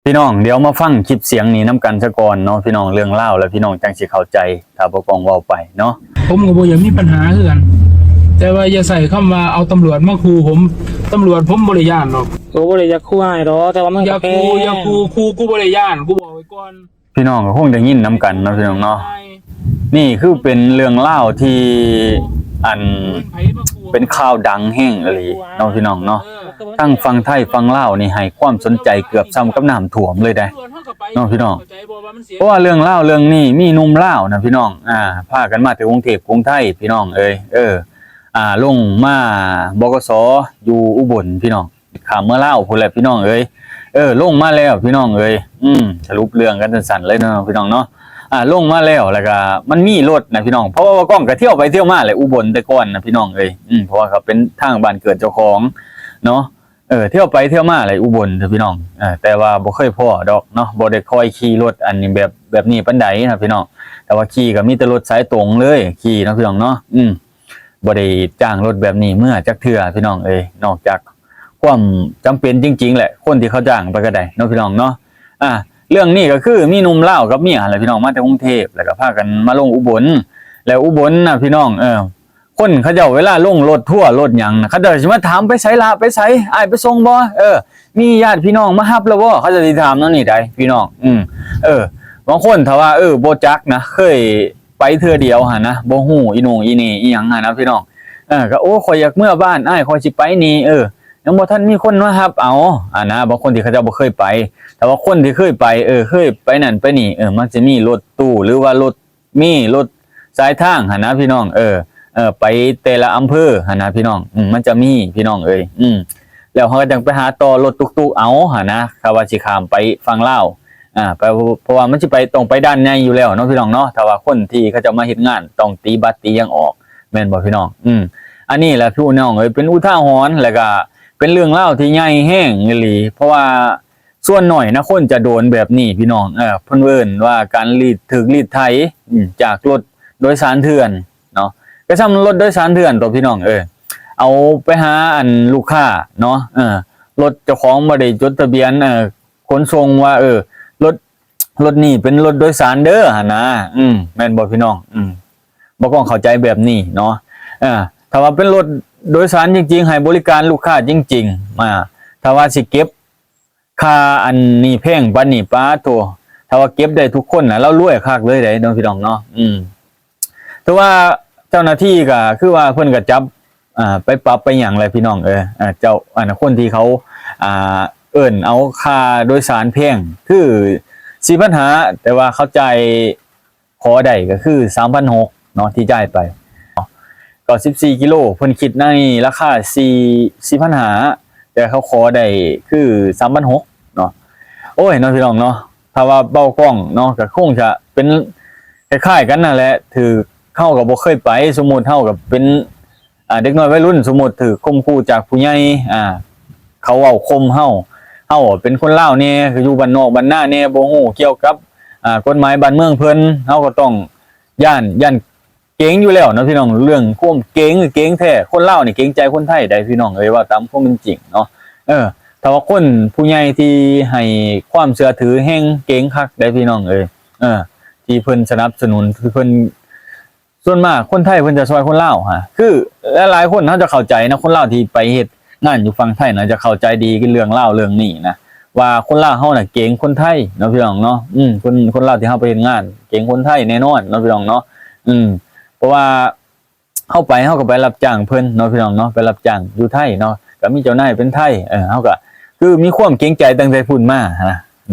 พี่น้องเดี๋ยวมาฟังคลิปเสียงนี้น้ำกันซะก่อนเนาะพี่น้องเรื่องเล่าแล้วพี่น้องจังสิเข้าใจถ้าบ่กองเว้าไปเนาะผมก็บ่อยากมีปัญหาคือกันแต่ว่าอย่าใส่คำว่าเอาตำรวจมาขู่ผมตำรวจผมบ่ได้ย่านหรอกกูบ่ได้อยากคู่ให้ดอกแต่ว่ามันอย่าขู่กูบ่ได้ย่านกูบอกไว้ก่อนพี่น้องก็คงได้ยินน้ำกันเนาะพี่น้องเนาะนี่คือเป็นเรื่องเล่าที่อันเป็นข่าวดังแห้งอีหลีเนาะพี่น้องเนาะทั้งฟังไทยฟังลาวนี่ให้ความสนใจเกือบซ้ำกับน้ำท่วมเลยได้เนาะพี่น้องเพราะว่าเรื่องเล่าเรื่องนี้มีหนุ่มลาวนะพี่น้องพากันมาถึงกรุงเทพกรุงไทยพี่น้องลงมาบกสอยู่อุบลพี่น้องข้ามเมื่อลาวพุ่นแหละพี่น้องลงมาแล้วพี่น้องสรุปเรื่องกันสั้นๆเลยเนาะพี่น้องเนาะลงมาแล้วแล้วก็มันมีรถนะพี่น้องเพราะว่ากล้องก็เที่ยวไปเที่ยวมาแหละอุบลแต่ก่อนนะพี่น้องเพราะว่าเขาเป็นทางบ้านเกิดเจ้าของเนาะเที่ยวไปเที่ยวมาแหละอุบลพี่น้องแต่ว่าบ่เคยพ้อดอกเนาะบ่ได้ค่อยขี่รถอันนี้แบบนี้ปานใดนะพี่น้องแต่ว่าขี่ก็มีแต่รถสายตรงเลยขี่เนาะพี่น้องเนาะบ่ได้จ้างรถแบบนี้เมื่อจักเทื่อพี่น้องนอกจากความจำเป็นจริงๆแหละคนที่เขาจ้างไปก็ได้เนาะพี่น้องเนาะเรื่องนี้ก็คือมีหนุ่มลาวกับเมียแหละพี่น้องมาจากกรุงเทพแล้วก็พากันมาลงอุบลแล้วอุบลน่ะพี่น้องคนเขาเจ้าเวลาลงรถทั่วรถหยังเขาเจ้าสิมาถามไปไสล่ะไปไสอ้ายไปส่งบ่มีญาติพี่น้องมารับแล้วบ่เขาจะสิถามนั่นนี่ได้พี่น้องบางคนถ้าว่าบ่จักนะเคยไปเทื่อเดียวหั่นนะบ่ฮู้อีโหนงอีนี่อีหยังหั่นนะพี่น้องก็โอ้ข่อยอยากเมื่อบ้านอ้ายข่อยสิไปนี่ยังบ่ทันมีคนมารับเอานะบางคนที่เขาเจ้าบ่เคยไปแต่ว่าคนที่เคยไปเคยไปนั่นไปนี่มันจะมีรถตู้หรือว่ารถสายทางหั่นนะพี่น้องไปแต่ละอำเภอหั่นนะพี่น้องมันจะมีพี่น้องแล้วเขาก็จังไปหาต่อรถตุกๆเอาหั่นนะถ้าว่าสิข้ามไปฝั่งลาวไปเพราะว่ามันสิไปตรงไปด้านในอยู่แล้วเนาะพี่น้องเนาะถ้าว่าคนที่เขาจะมาเฮ็ดงานต้องตีบัตรตีหยังออกแม่นบ่พี่น้องอันนี้แหละพี่น้องเป็นอุทาหรณ์แล้วก็เป็นเรื่องเล่าที่ใหญ่แห้งอีหลีเพราะว่าส่วนหน่อยนะคนจะโดนแบบนี้พี่น้องเพิ่นเอิ้นว่าการรีดไถจากรถโดยสารเถื่อนเนาะก็ซ้ำรถโดยสารเถื่อนตัวพี่น้องเอาไปหาอันลูกค้าเนาะรถเจ้าของบ่ได้จดทะเบียนขนส่งว่ารถนี่เป็นรถโดยสารเด้อหั่นนะแม่นบ่พี่น้องบ่ต้องเข้าใจแบบนี้เนาะถ้าว่าเป็นรถโดยสารจริงๆให้บริการลูกค้าจริงๆถ้าว่าสิเก็บค่าอันนี้แพงปานนี้ป้าโตถ้าว่าเก็บได้ทุกคนน่ะเรารวยคักเลยได้เนาะพี่น้องเนาะแต่ว่าเจ้าหน้าที่ก็คือว่าเพิ่นก็จับไปปรับไปหยังแหละพี่น้องเจ้าคนที่เขาเอิ้นเอาค่าโดยสารแพงคือสิปัญหาแต่ว่าเข้าใจขอได้ก็คือ 3,600 เนาะที่จ่ายไปก็14กิโลเพิ่นคิดในราคา4,500แต่เขาขอได้คือ 3,600 เนาะโอ้ยเนาะพี่น้องเนาะถ้าว่าเบ้ากล้องเนาะก็คงจะเป็นคล้ายๆกันนั่นแหละถือเข้ากับบ่เคยไปสมมุติเฮากับเป็นเด็กน้อยวัยรุ่นสมมุติถือข่มขู่จากผู้ใหญ่เขาเว้าข่มเฮาเป็นคนลาวเนี่ยคืออยู่บ้านนอกบ้านนาเนี่ยบ่ฮู้เกี่ยวกับกฎหมายบ้านเมืองเพิ่นเฮาก็ต้องย่านเก่งอยู่แล้วนะพี่น้องเรื่องความเก่งแท้คนลาวนี่เก่งใจคนไทยได้พี่น้องว่าตามความเป็นจริงเนาะถ้าว่าคนผู้ใหญ่ที่ให้ความเชื่อถือแห่งเก่งคักได้พี่น้องที่เพิ่นสนับสนุนเพิ่นส่วนมากคนไทยเพิ่นจะช่วยคนลาวคือหลายๆคนเฮาจะเข้าใจนะคนลาวที่ไปเฮ็ดงานอยู่ฝั่งไทยนะจะเข้าใจดีกับเรื่องลาวเรื่องนี้นะว่าคนลาวเฮาน่ะเก่งคนไทยเนาะพี่น้องเนาะคนลาวที่เฮาไปเฮ็ดงานเก่งคนไทยแน่นอนเนาะพี่น้องเนาะเพราะว่าเฮาก็ไปรับจ้างเพิ่นเนาะพี่น้องเนาะไปรับจ้างอยู่ไทยเนาะก็มีเจ้านายเป็นไทยเฮาก็คือมีความเกรงใจตั้งแต่พุ่นมา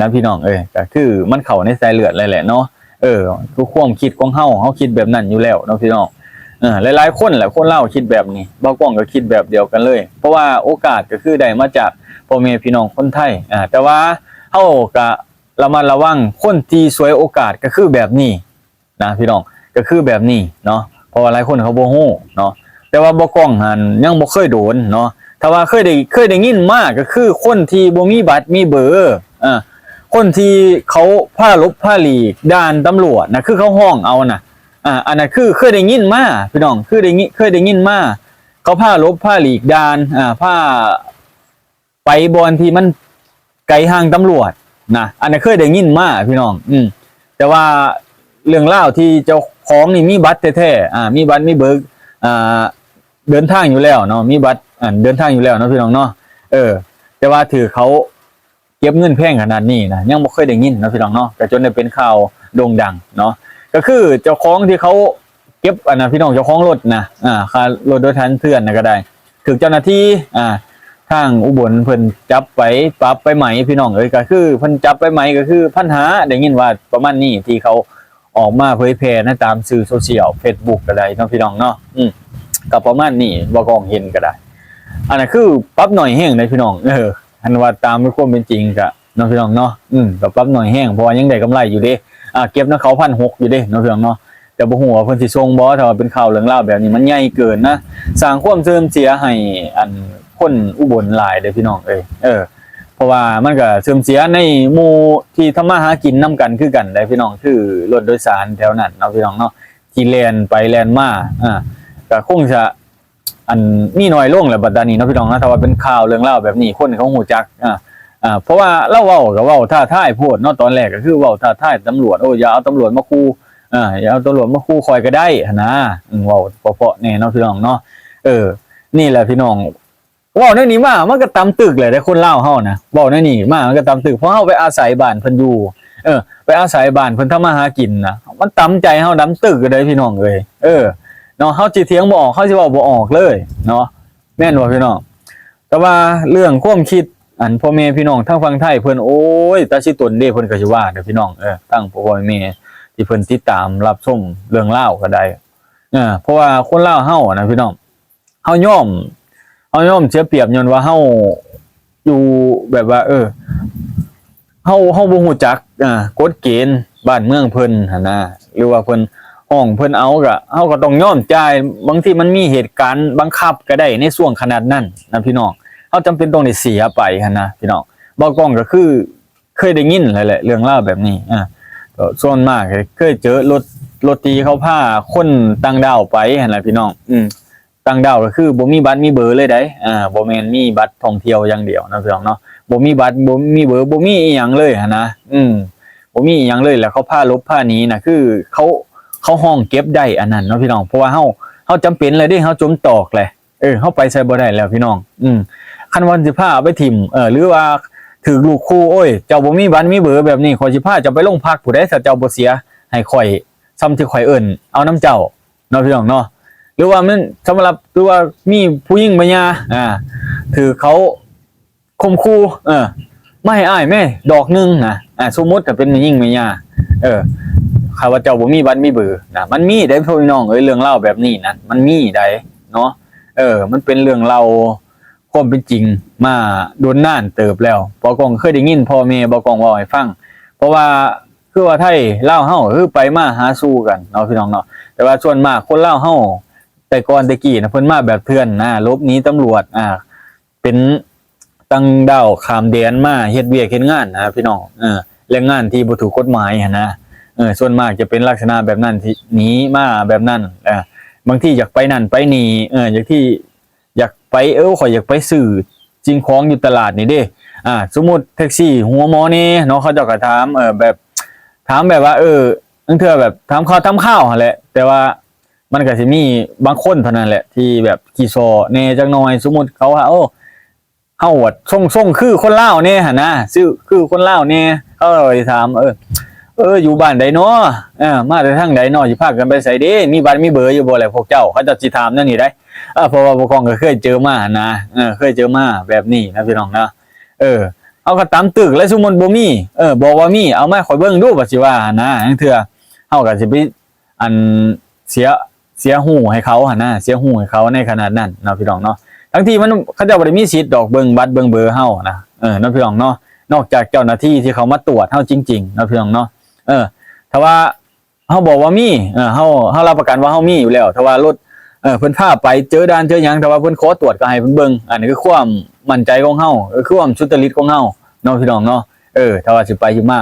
นะพี่น้องก็คือมันเข้าในสายเลือดเลยแหละเนาะคือความคิดของเฮาคิดแบบนั้นอยู่แล้วเนาะพี่น้องหลายๆคนแหละคนลาวคิดแบบนี้บ่กล้องก็คิดแบบเดียวกันเลยเพราะว่าโอกาสก็คือได้มาจากพ่อแม่พี่น้องคนไทยแต่ว่าเฮาก็ระมัดระวังคนที่สวยโอกาสก็คือแบบนี้นะพี่น้องก็คือแบบนี้เนาะเพราะว่าหลายคนเขาบ่ฮู้เนาะแต่ว่าบ่กล้องหันยังบ่เคยโดนเนาะถ้าว่าเคยได้ยินมาก็คือคนที่บ่มีบัตรมีเบอร์คนที่เขาพาลบพาหลีกด่านตำรวจนะคือเขาห้องเอาน่ะอันนั้นคือเคยได้ยินมาพี่น้องเคยได้ยินมาเขาพาลบพาหลีกด่านพาไปบอนที่มันไกลห่างตำรวจ นะอันนี้เคยได้ยินมาพี่น้องแต่ว่าเรื่องเล่าวที่เจ้าของนี่มีบัตรแท้ๆมีบัตรมีเบิกเดินทางอยู่แล้วเนาะมีบัตรเดินทางอยู่แล้วเนาะพี่น้องเนาะแต่ว่าถือเขาเก็บเงินแพงขนาดนี้นะยังบ่เคยได้ยินนะพี่น้องเนาะแต่จนได้เป็นข่าวโด่งดังเนาะก็คือเจ้าของที่เขาเก็บพี่น้องเจ้าของรถนะค่ารถโดยสารเถื่อนนะก็ได้ถึงเจ้าหน้าที่ทางอุบลเพิ่นจับไปปรับไปไหมพี่น้องก็คือเพิ่นจับไปไหมก็คือปัญหาได้ยินว่าประมาณนี้ที่เขาออกมาเผยแพร่นะตามสื่อโซเชียล Facebook ก็ได้เนาะพี่น้องเนาะก็ประมาณนี้บ่กองเห็นก็ได้อันนั้นคือปรับหน่อยแห้งเลยพี่น้องอันว่าตามความเป็นจริงก็เนาะพี่น้องเนาะก็ปรับหน่อยแห้งเพราะว่ายังได้กำไรอยู่เด้เก็บนะเขา 1,600 อยู่เด้เนาะพี่น้องเนาะแต่บ่ฮู้ว่าเพิ่นสิส่งบ่ถ้าว่าเป็นข่าวเรื่องราวแบบนี้มันใหญ่เกินนะสร้างความเสื่อมเสียให้คนอุบลหลายเด้อพี่น้องเพราะว่ามันก็เสื่อมเสียในหมู่ที่ทำมาหากินนํกันคือกันได้พี่น้องคือรถโดยสารแถวนั้นเนาะพี่น้องเนาะที่แล่นไปแล่นมาก็คงจะมีน้อยลงแหละบัดนี้เนาะพี่น้องนะถ้าว่าเป็นข่าวเรื่องราวแบบนี้คนเขาฮู้จักเพราะว่าเราเว้าก็เว้าท้าทายโพดเนาะตอนแรกก็คือเว้าท้าทายตำรวจอย่าเอาตำรวจมาขู่อย่าเอาตำรวจมาขู่คอยก็ได้นะเว้าเพราะๆแน่เนาะพี่น้องเนาะนี่แหละพี่น้องเว้าในนี้มามันก็ตำตึกเลยได้คนลาวเฮานะเว้าในนี้มามันก็ตำตึกเพราะเฮาไปอาศัยบ้านเพิ่นอยู่ไปอาศัยบ้านเพิ่นทำมาหากินนะมันตำใจเฮาดำตึกเลยพี่น้องเนาะเฮาสิเถียงบ่ออกเฮาสิเว้าบ่ออกเลยเนาะแม่นบ่พี่น้องแต่ว่าเรื่องความคิดพ่อแม่พี่น้องทางฝั่งไทยเพิ่นโอ้ยตาสิตนเด้เพิ่นก็สิว่าเด้อพี่น้องตั้งพ่อแม่ที่เพิ่นติดตามรับชมเรื่องราวก็ได้เพราะว่าคนลาวเฮานะพี่น้องเฮายอมเสียเปรียบย้อนว่าเฮาอยู่แบบว่าเฮาบ่ฮู้จักกฎเกณฑ์บ้านเมืองเพิ่นหั่นนะหรือว่าเพิ่นห้องเพิ่นเอาก็เฮาก็ต้องยอมจ่ายบางทีมันมีเหตุการณ์บังคับก็ได้ในช่วงขนาดนั้นนะพี่น้องเฮาจำเป็นต้องได้เสียไปหั่นนะพี่น้องบ่กล้องก็คือเคยได้ยินแหละเรื่องราวแบบนี้ก็ส่วนมากเคยเจอรถตีเขาพาคนต่างดาวไปหั่นล่ะพี่น้องต่างดาวก็คือบ่มีบัตรมีเบอร์เลยได้บ่แม่นมีบัตรท่องเที่ยวอย่างเดียวนะพี่น้องเนาะบ่มีบัตรบ่มีเบอร์บ่มีอีหยังเลยหั่นนะบ่มีอีหยังเลยแล้วเขาพาลบพาหนีน่ะคือเขาห้องเก็บได้อันนั้นเนาะพี่น้องเพราะว่าเฮาจำเป็นเลยเด้เฮาจมตอกเลยเฮาไปใส่บ่ได้แล้วพี่น้องคันวันสิพาเอาไปถิ่มหรือว่าถือลูกคู่โอ้ยเจ้าบ่มีบัตรมีเบอร์แบบนี้ข่อยสิพาเจ้าไปโรงพักผู้ใดถ้าเจ้าบ่เสียให้ข่อยซ้ำที่ข่อยเอิ้นเอาน้ำเจ้าเนาะพี่น้องเนาะหรือว่ามันสำหรับหรือว่ามีผู้หญิงปัญญาถือเขาข่มขู่ไม่ให้อ้ายแม่ดอกนึงนะสมมุติถ้าเป็นผู้หญิงปัญญาข้าว่าเจ้าบ่มีบัตรมีเบอร์นะมันมีได้พี่น้องเรื่องเล่าแบบนี้นะมันมีได้เนาะมันเป็นเรื่องเล่าความเป็นจริงมาโดนนานเติบแล้วบ่กองเคยได้ยินพ่อแม่บ่กองเว้าให้ฟังเพราะว่าคือว่าไทยลาวเฮาคือไปมาหาสู่กันเนาะพี่น้องเนาะแต่ว่าส่วนมากคนลาวเฮาแต่ก่อนตะกี้นะเพิ่นมาแบบเถื่อนนะลบหนีตำรวจเป็นต่างดาวข้ามแดนมาเฮ็ดเวียกเฮ็ดงานนะพี่น้องแรงงานที่บ่ถูกกฎหมายหั่นนะส่วนมากจะเป็นลักษณะแบบนั้นที่หนีมาแบบนั้นบางทีอยากไปนั่นไปนี่อยากไปข่อยอยากไปซื้อสิ่งของอยู่ตลาดนี่เด้สมมุติแท็กซี่หัวหมอนี่เนาะเขาเจ้าก็ถามแบบถามแบบว่านั่นเถื่อแบบถามข้าวหั่นแหละแต่ว่ามันก็สิมีบางคนเท่านั้นแหละที่แบบขี้ซอแน่จักหน่อยสมมุติเขาว่าเฮาว่าส่งคือคนลาวแน่หั่นนะซื้อคือคนลาวแน่เขาเลยถามอยู่บ้านใดเนาะมาแต่ทางใดเนาะสิพากันไปไสเด้มีบัตรมีเบอร์อยู่บ่แหละพวกเจ้าเขาจะสิถามนั่นนี่ได้เพราะว่าปกครองก็เคยเจอมานะเคยเจอมาแบบนี้นะพี่น้องนะเอาก็ตามตึกแล้วสมมุติบ่มีบอกว่ามีเอามาข่อยเบิ่งดูว่าสิว่านะจังเทื่อเฮาก็สิไปเสียหูให้เขาหั่นนะเสียหูให้เขาในขนาดนั้นเนาะพี่น้องเนาะทั้งที่มันเขาเจ้าบ่ได้มีสิทธิ์ดอกเบิ่งบัตรเบิ่งเบอร์เฮานะเนาะพี่น้องเนาะนอกจากเจ้าหน้าที่ที่เขามาตรวจเฮาจริงๆเนาะพี่น้องเนาะถ้าว่าเฮาบอกว่ามีเฮารับประกันว่าเฮามีอยู่แล้วถ้าว่ารถเพิ่นพาไปเจอด่านเจอหยังถ้าว่าเพิ่นขอตรวจก็ให้เพิ่นเบิ่งอันนี้คือความมั่นใจของเฮาคือความสุจริตของเฮาเนาะพี่น้องเนาะถ้าว่าสิไปสิมา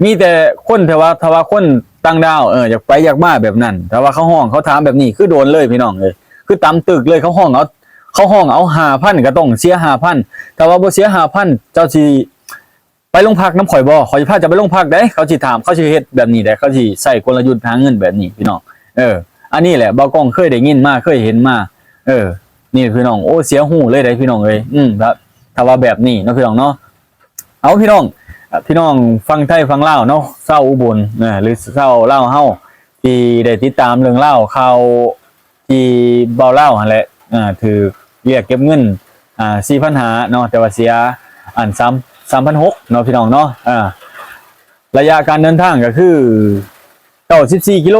มีแต่คนถ้าว่าคนต่างดาวอยากไปอยากมาแบบนั้นถ้าว่าเขาห้องเขาถามแบบนี้คือโดนเลยพี่น้องคือตำตึกเลยเขาห้องเอา 5,000ก็ต้องเสีย 5,000ถ้าว่าบ่เสีย 5,000เจ้าสิ ไปโรงพักน้ำข่อยบ่ข่อยสิพาจะไปโรงพักได้เขาสิถามเขาสิเฮ็ดแบบนี้ได้เขาสิใส่กลยุทธ์หาเงินแบบนี้พี่น้องอันนี้แหละบ่าวกล้องเคยได้ยินมาเคยเห็นมานี่พี่น้องโอ้เสียหูเลยได้พี่น้องเอ้ยครับถ้าว่าแบบนี้เนาะพี่น้องเนาะเอาพี่น้องฟังไทยฟังลาวเนาะเศร้าอุบลหรือเศร้าลาวเฮาที่ได้ติดตามเรื่องเล่าข่าวที่เบาเล่าหั่นแหละถือเรียกเก็บเงิน4,500เนาะแต่ว่าเสียอัน3,600เนาะพี่น้องเนาะระยะการเดินทางก็คือ94กิโล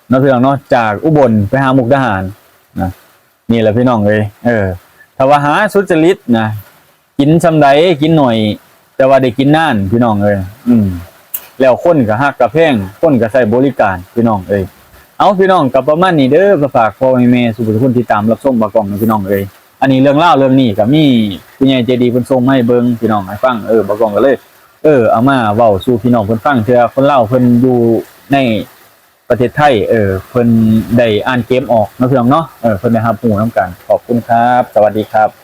เนาะพี่น้องเนาะจากอุบลไปหามุกดาหารนะนี่แหละพี่น้องเอ้ยถ้าว่าหาสุจริตนะกินซำใดกินหน่อยแต่ว่าได้กินนานพี่น้องเอ้ยแล้วคนก็ฮักก็แพงคนก็ใช้บริการพี่น้องเอ้ยเอาพี่น้องกับประมาณนี้เด้อก็ฝากพ่อแม่สุภาพคนที่ตามรับชมบ่าวกล้องนะพี่น้องเอ้ยอันนี้เรื่องเล่าเรื่องนี้ก็มีผู้ใหญ่ใจดีเพิ่นส่งมาให้เบิ่งพี่น้องให้ฟังบ่าวกล้องก็เลยเอามาเว้าสู่พี่น้องเพิ่นฟังเทื่อคนลาวเพิ่นอยู่ในประเทศไทยเพิ่นได้อ่านเกมออกเนาะพี่น้องเนาะเพิ่นได้รับรู้นำกันขอบคุณครับสวัสดีครับ